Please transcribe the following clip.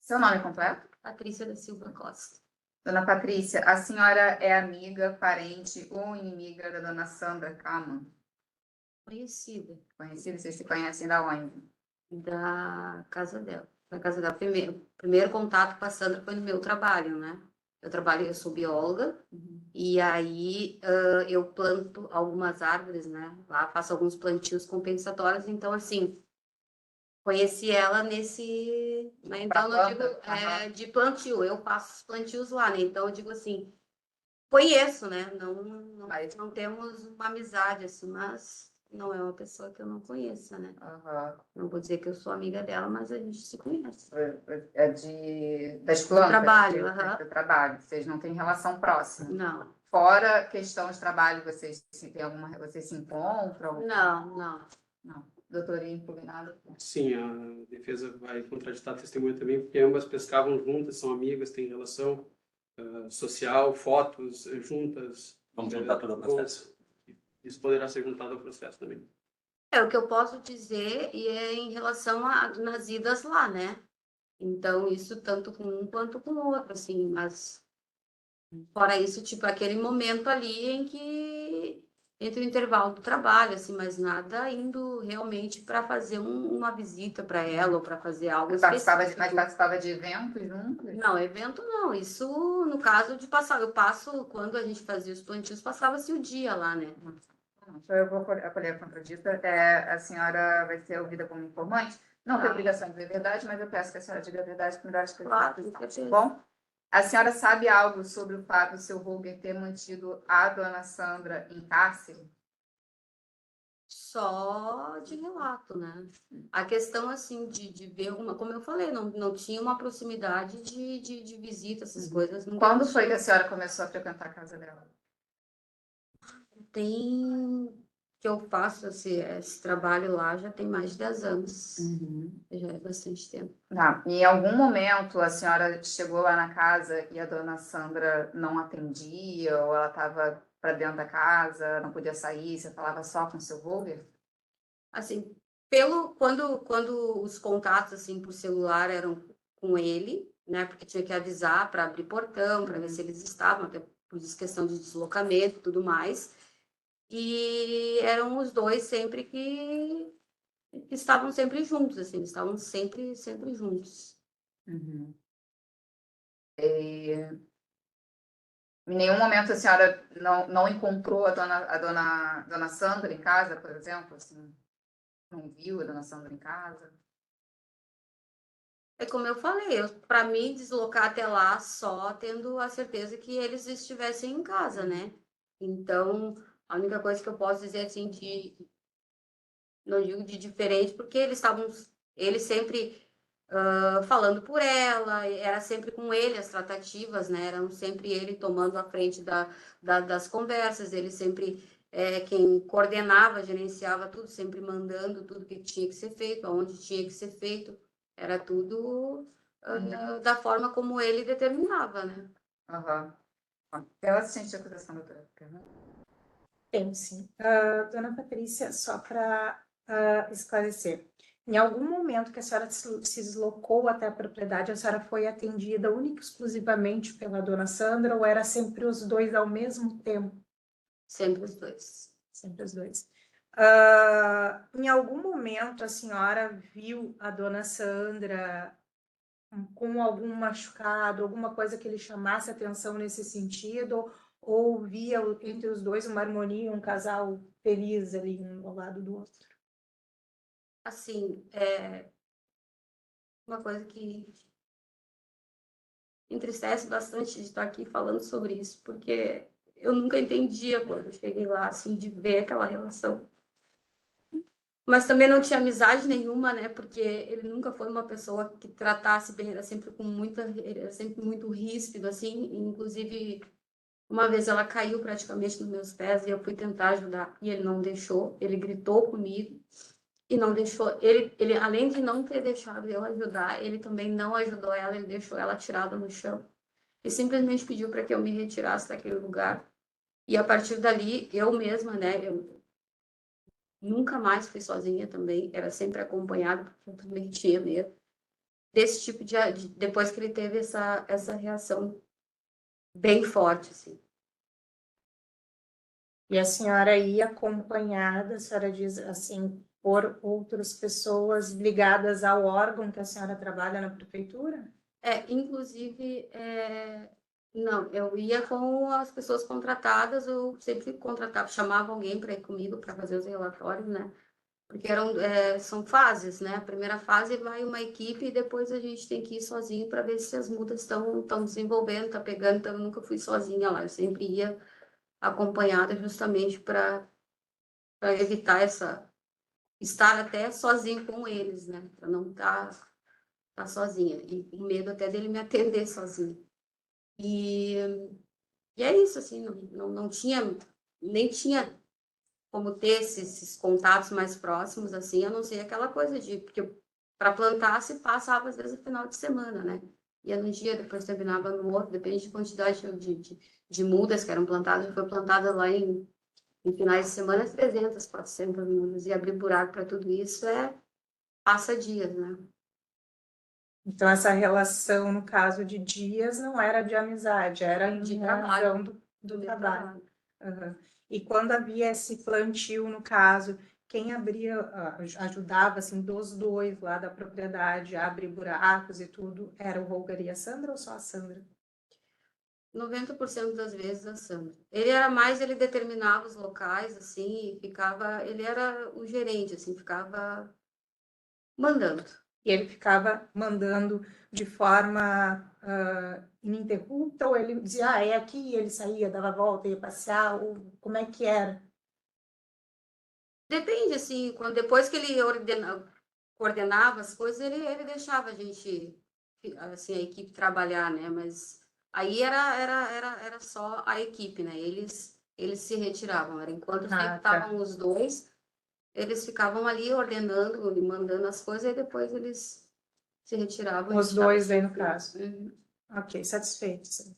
Seu nome completo? Patrícia da Silva Costa. Dona Patrícia, a senhora é amiga, parente ou inimiga da dona Sandra Kaman? Conhecida. Conhecida? Vocês se conhecem da onde? Da casa dela. Da casa dela. Primeiro contato com a Sandra foi no meu trabalho, né? Eu sou bióloga, e aí eu planto algumas árvores, né? Lá faço alguns plantios compensatórios, então, assim, conheci ela nesse... Né? Então, eu digo de plantio, eu faço os plantios lá, né? Então, eu digo assim, conheço, né? Não temos uma amizade, assim, mas não é uma pessoa que eu não conheça, né? Não vou dizer que eu sou amiga dela, mas a gente se conhece. É das plantas? Do trabalho, do trabalho. Vocês não têm relação próxima? Não. Fora questão de trabalho, vocês se encontram? Não. Doutora impugnada? Sim, a defesa vai contraditar a testemunha também, porque ambas pescavam juntas, são amigas, têm relação social, fotos juntas. Vamos juntar tudo ao processo. Isso poderá ser juntado ao processo também. O que eu posso dizer e é em relação nas idas lá, né? Então, isso tanto com um quanto com o outro, assim, mas fora isso, tipo, aquele momento ali em que entre o intervalo do trabalho, assim, mas nada indo realmente para fazer uma visita para ela ou para fazer algo específico. Mas participava de eventos juntos? Não, evento não. Isso no caso de passar. Eu passo, quando a gente fazia os plantios, passava-se o dia lá, né? Então, eu vou acolher a contradita. A senhora vai ser ouvida como informante. Não tem obrigação de dizer a verdade, mas eu peço que a senhora diga a verdade com melhores Claro, bom? A senhora sabe algo sobre o fato do seu Ruger ter mantido a dona Sandra em cárcere? Só de relato, né? A questão, assim, de ver alguma... Como eu falei, não tinha uma proximidade de visita, essas coisas. Quando foi que a senhora começou a frequentar a casa dela? Que eu faço esse trabalho lá já tem mais de 10 anos. Já é bastante tempo. E em algum momento a senhora chegou lá na casa e a dona Sandra não atendia, ou ela estava para dentro da casa, não podia sair, você falava só com o seu Ruger? Assim, quando os contatos assim por celular eram com ele, né? Porque tinha que avisar para abrir portão, para ver se eles estavam, até por questão de deslocamento e tudo mais. E eram os dois sempre que estavam sempre juntos, assim, estavam sempre juntos. Em nenhum momento a senhora não encontrou a dona Sandra em casa, por exemplo? Assim, não viu a dona Sandra em casa? É como eu falei, para mim deslocar até lá só tendo a certeza que eles estivessem em casa, né? Então, a única coisa que eu posso dizer assim não digo de diferente, porque eles sempre falando por ela, era sempre com ele as tratativas, né? Eram sempre ele tomando a frente das conversas, ele sempre quem coordenava, gerenciava tudo, sempre mandando tudo que tinha que ser feito, aonde tinha que ser feito, era tudo da forma como ele determinava, né? Ela se sentiu acusação, doutora? Tem, sim. Dona Patrícia, só para esclarecer, em algum momento que a senhora se deslocou até a propriedade, a senhora foi atendida única e exclusivamente pela dona Sandra ou era sempre os dois ao mesmo tempo? Sempre os dois. Sempre os dois. Em algum momento a senhora viu a dona Sandra com algum machucado, alguma coisa que lhe chamasse atenção nesse sentido, ou via entre os dois uma harmonia, um casal feliz ali um ao lado do outro? Assim, uma coisa que entristece bastante de estar aqui falando sobre isso, porque eu nunca entendia quando eu cheguei lá, assim, de ver aquela relação. Mas também não tinha amizade nenhuma, né? Porque ele nunca foi uma pessoa que tratasse bem, era sempre muito ríspido, assim. Inclusive, uma vez ela caiu praticamente nos meus pés e eu fui tentar ajudar e ele não deixou. Ele gritou comigo e não deixou. Ele além de não ter deixado eu ajudar, ele também não ajudou ela. Ele deixou ela tirada no chão e simplesmente pediu para que eu me retirasse daquele lugar. E a partir dali, eu mesma, né? Eu nunca mais fui sozinha também, era sempre acompanhada, porque eu também tinha medo. desse tipo depois que ele teve essa reação bem forte, assim. E a senhora ia acompanhada, a senhora diz assim, por outras pessoas ligadas ao órgão que a senhora trabalha na prefeitura? Inclusive, não, eu ia com as pessoas contratadas, eu sempre contratava, chamava alguém para ir comigo para fazer os relatórios, né? Porque são fases, né? A primeira fase vai uma equipe e depois a gente tem que ir sozinho para ver se as mudas estão desenvolvendo, tá pegando. Então, eu nunca fui sozinha lá, eu sempre ia acompanhada justamente para evitar estar até sozinho com eles, né? Para não estar sozinha. E com medo até dele me atender sozinho. E é isso, assim, não tinha, nem tinha como ter esses contatos mais próximos, assim, a não ser aquela coisa porque para plantar se passava às vezes no final de semana, né? Ia num dia, depois terminava no outro, depende de quantidade de mudas que eram plantadas, foi plantada lá em finais de semana 300, 400 mudas, e abrir buraco para tudo isso passa dias, né? Então, essa relação, no caso de dias, não era de amizade, era De em trabalho. razão do trabalho. Uhum. E quando havia esse plantio, no caso, quem ajudava, assim, dos dois lá da propriedade a abrir buracos e tudo, era o Holger e a Sandra ou só a Sandra? 90% das vezes a Sandra. Ele determinava os locais, assim, ele era o gerente, assim, ficava mandando. E ele ficava mandando de forma ininterrupta, ou ele dizia, é aqui, e ele saía, dava a volta, ia passear, ou como é que era? Depende, assim, depois que ele coordenava as coisas, ele deixava a gente, assim, a equipe trabalhar, né? Mas aí era só a equipe, né? Eles se retiravam, enquanto sempre estavam os dois, eles ficavam ali ordenando e mandando as coisas, e depois eles se retiravam. Os dois aí, no caso. Ok, satisfeitos.